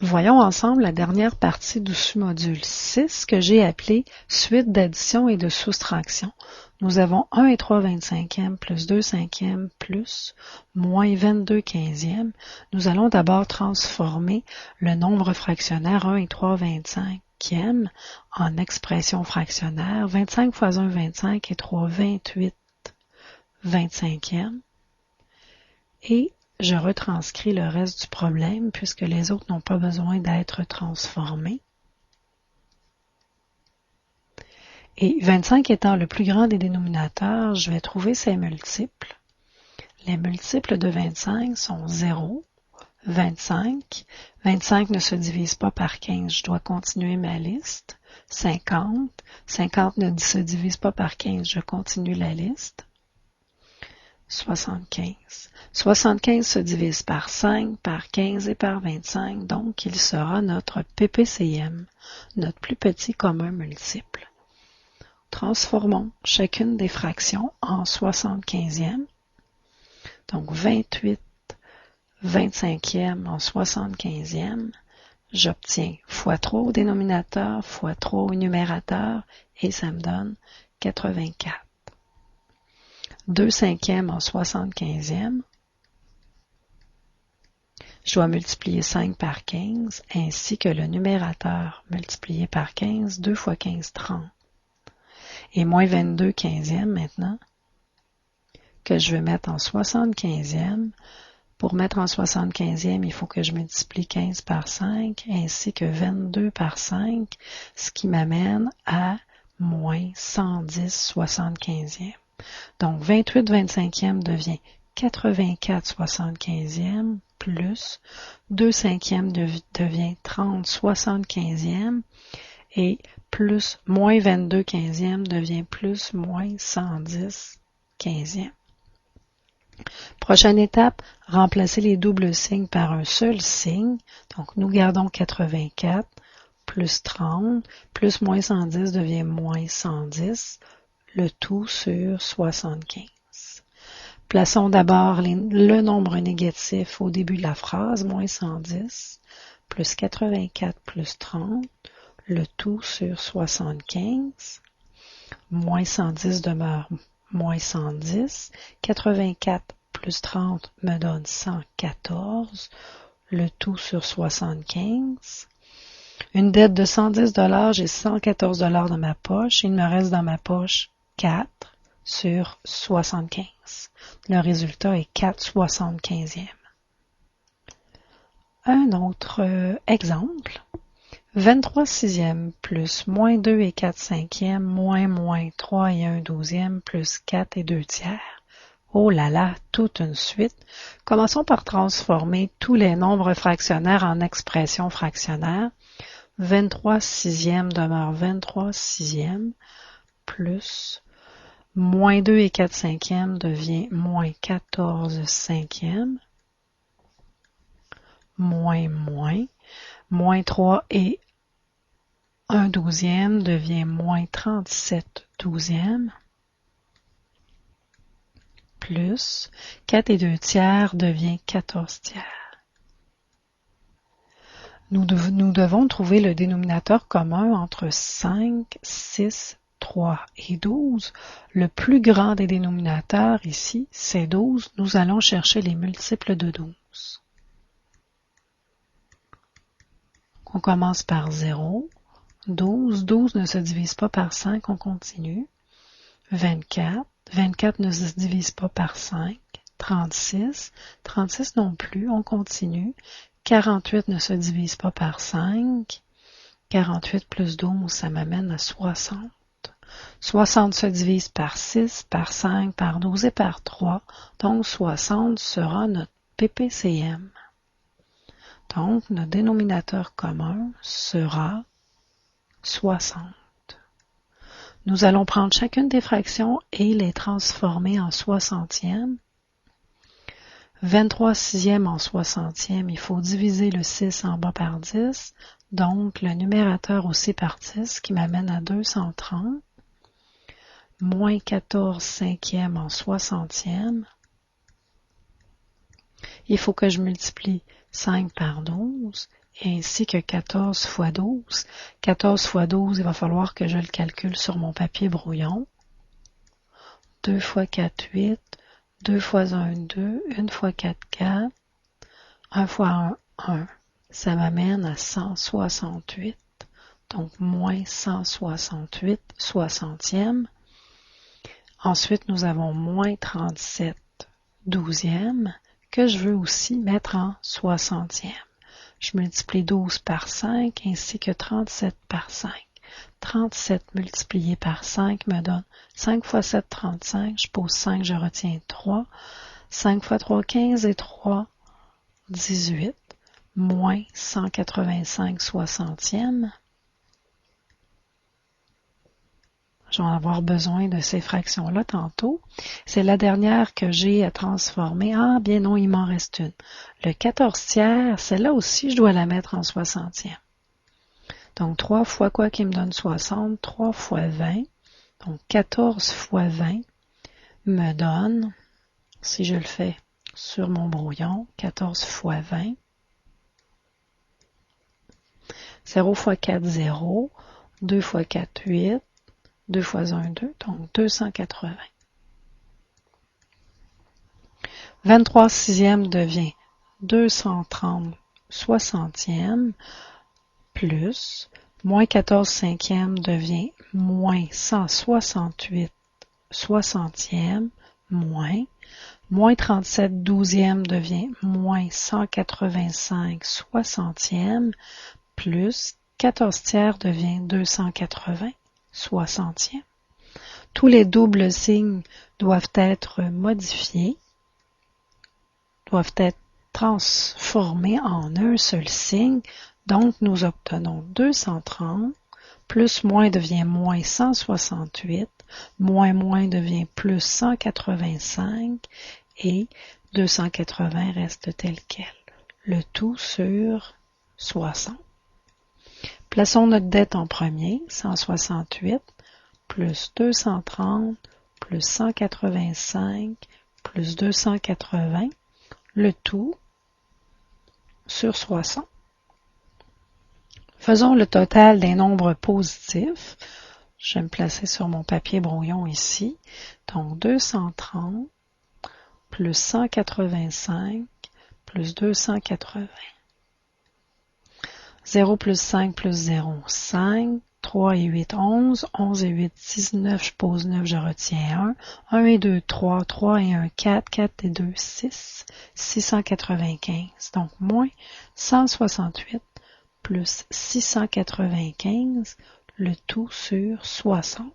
Voyons ensemble la dernière partie du sous-module 6 que j'ai appelée suite d'addition et de soustraction. Nous avons 1 et 3 25e plus 2 cinquièmes plus moins 22 quinzièmes. Nous allons d'abord transformer le nombre fractionnaire 1 et 3 25e en expression fractionnaire. 25 fois 1, 25 et 3, 28 25e. Et je retranscris le reste du problème puisque les autres n'ont pas besoin d'être transformés. Et 25 étant le plus grand des dénominateurs, je vais trouver ses multiples. Les multiples de 25 sont 0, 25. 25 ne se divise pas par 15, je dois continuer ma liste. 50. 50 ne se divise pas par 15, je continue la liste. 75. 75 se divise par 5, par 15 et par 25, donc il sera notre PPCM, notre plus petit commun multiple. Transformons chacune des fractions en 75e, donc 28 25e en 75e, j'obtiens fois 3 au dénominateur, fois 3 au numérateur, et ça me donne 84. 2 cinquièmes en 75e, je dois multiplier 5 par 15, ainsi que le numérateur multiplié par 15, 2 fois 15, 30. Et moins 22 quinzièmes maintenant, que je vais mettre en 75e. Pour mettre en 75e, il faut que je multiplie 15 par 5, ainsi que 22 par 5, ce qui m'amène à moins 110 75e. Donc 28 25e devient 84 75e, plus 2 cinquièmes devient 30 75e, et plus moins 22 quinzième devient plus moins 110 quinzième. Prochaine étape, remplacer les doubles signes par un seul signe. Donc, nous gardons 84 plus 30 plus moins 110 devient moins 110, le tout sur 75. Plaçons d'abord le nombre négatif au début de la phrase, moins 110 plus 84 plus 30, le tout sur 75. Moins 110 demeure moins 110. 84 plus 30 me donne 114. Le tout sur 75. Une dette de 110 $, j'ai 114 $ dans ma poche. Il me reste dans ma poche 4 sur 75. Le résultat est 4/75e. Un autre exemple. 23 sixièmes plus moins 2 et 4 cinquièmes moins 3 et 1 douzième plus 4 et 2 tiers. Oh là là, toute une suite. Commençons par transformer tous les nombres fractionnaires en expressions fractionnaires. 23 sixièmes demeure 23 sixièmes plus moins 2 et 4 cinquièmes devient moins 14 cinquièmes moins 3 et 1 douzième devient moins 37 douzièmes, plus 4 et 2 tiers devient 14 tiers. Nous devons trouver le dénominateur commun entre 5, 6, 3 et 12. Le plus grand des dénominateurs ici, c'est 12. Nous allons chercher les multiples de 12. On commence par 0. 12. 12 ne se divise pas par 5, on continue. 24. 24 ne se divise pas par 5. 36. 36 non plus, on continue. 48 ne se divise pas par 5. 48 plus 12, ça m'amène à 60. 60 se divise par 6, par 5, par 12 et par 3. Donc 60 sera notre PPCM. Donc notre dénominateur commun sera 60. Nous allons prendre chacune des fractions et les transformer en soixantièmes. 23 sixièmes en soixantièmes, il faut diviser le 6 en bas par 10, donc le numérateur aussi par 10 qui m'amène à 230. Moins 14 cinquièmes en soixantièmes. Il faut que je multiplie 5 par 12, ainsi que 14 fois 12. 14 fois 12, il va falloir que je le calcule sur mon papier brouillon. 2 fois 4, 8. 2 fois 1, 2. 1 fois 4, 4. 1 fois 1, 1. Ça m'amène à 168. Donc, moins 168 soixantièmes. Ensuite, nous avons moins 37 douzièmes que je veux aussi mettre en soixantièmes. Je multiplie 12 par 5 ainsi que 37 par 5. 37 multiplié par 5 me donne 5 fois 7, 35. Je pose 5, je retiens 3. 5 fois 3, 15 et 3, 18. Moins 185 soixantièmes. Je vais avoir besoin de ces fractions-là tantôt. C'est la dernière que j'ai à transformer. Ah, bien non, il m'en reste une. Le 14 tiers, celle-là aussi, je dois la mettre en soixantième. Donc, 3 fois quoi qui me donne 60? 3 fois 20. Donc, 14 fois 20 me donne, si je le fais sur mon brouillon, 14 fois 20. 0 fois 4, 0. 2 fois 4, 8. 2 fois 1, 2, donc 280. 23 sixièmes devient 230 soixantièmes, plus, moins 14 cinquièmes devient moins 168 soixantièmes, moins 37 douzièmes devient moins 185 soixantièmes, plus 14 tiers devient 280 soixantièmes. Tous les doubles signes doivent être modifiés, doivent être transformés en un seul signe. Donc, nous obtenons 230, plus moins devient moins 168, moins devient plus 185 et 280 reste tel quel. Le tout sur 60. Plaçons notre dette en premier, 168, plus 230, plus 185, plus 280, le tout sur 60. Faisons le total des nombres positifs. Je vais me placer sur mon papier brouillon ici. Donc 230, plus 185, plus 280. 0 plus 5 plus 0, 5. 3 et 8, 11. 11 et 8, 19. Je pose 9, je retiens 1. 1 et 2, 3. 3 et 1, 4. 4 et 2, 6. 695. Donc, moins 168 plus 695, le tout sur 60.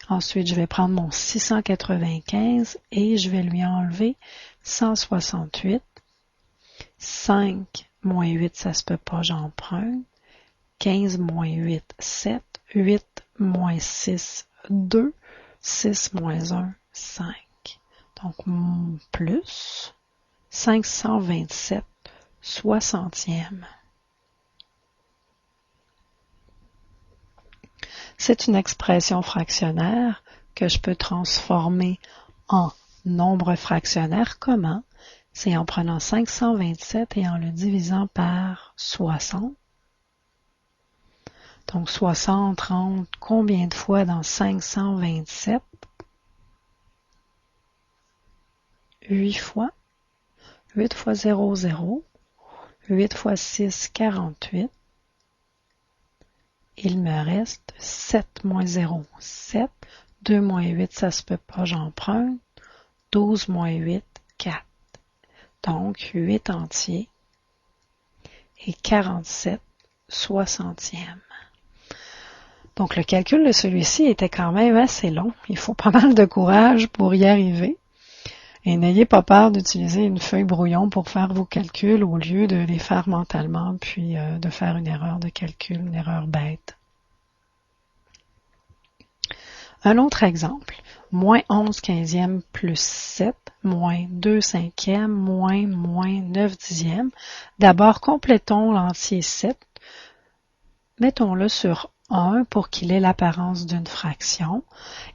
Ensuite, je vais prendre mon 695 et je vais lui enlever 168. 5 moins 8, ça se peut pas, j'emprunte. 15 moins 8, 7. 8 moins 6, 2. 6 moins 1, 5. Donc, plus 527 soixantièmes. C'est une expression fractionnaire que je peux transformer en nombre fractionnaire. Comment? C'est en prenant 527 et en le divisant par 60. Donc 60 rentre combien de fois dans 527? 8 fois. 8 fois 0, 0. 8 fois 6, 48. Il me reste 7 moins 0, 7. 2 moins 8, ça se peut pas, j'emprunte. 12 moins 8, 4. Donc, 8 entiers et 47 soixantièmes. Donc, le calcul de celui-ci était quand même assez long. Il faut pas mal de courage pour y arriver. Et n'ayez pas peur d'utiliser une feuille brouillon pour faire vos calculs au lieu de les faire mentalement, puis de faire une erreur de calcul, une erreur bête. Un autre exemple. Moins 11 quinzièmes plus 7, moins 2 cinquièmes, moins 9 dixièmes. D'abord, complétons l'entier 7. Mettons-le sur 1 pour qu'il ait l'apparence d'une fraction.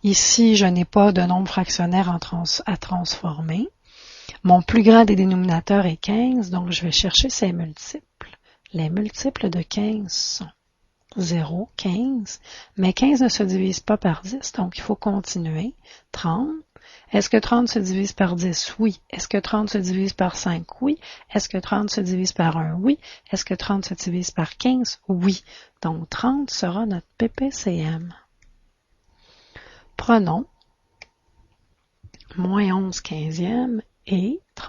Ici, je n'ai pas de nombre fractionnaire à transformer. Mon plus grand des dénominateurs est 15, donc je vais chercher ses multiples. Les multiples de 15 sont 0, 15, mais 15 ne se divise pas par 10, donc il faut continuer. 30. Est-ce que 30 se divise par 10? Oui. Est-ce que 30 se divise par 5? Oui. Est-ce que 30 se divise par 1? Oui. Est-ce que 30 se divise par 15? Oui. Donc 30 sera notre PPCM. Prenons moins 11 quinzièmes et 30.